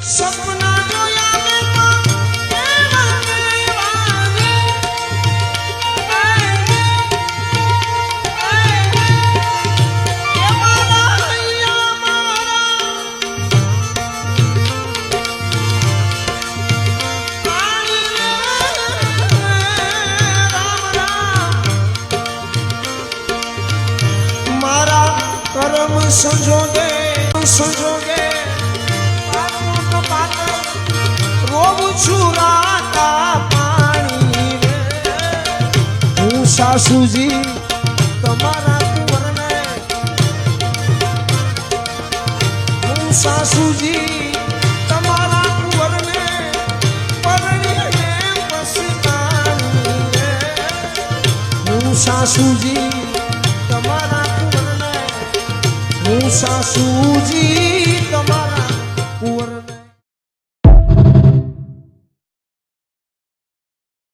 સપના જોયા મેં તો એવા એવા રે. એ મારા હૈયા મારા મારા કરમ સંજોગે સંજોગે રોવું છું રાતા પાણી રે. હું સાસુજી તમારા કુંવરને હું સાસુજી તમારા કુંવરને પરણીને પસતાણી રે. હું સાસુજી તમારા કુંવરને હું સાસુજી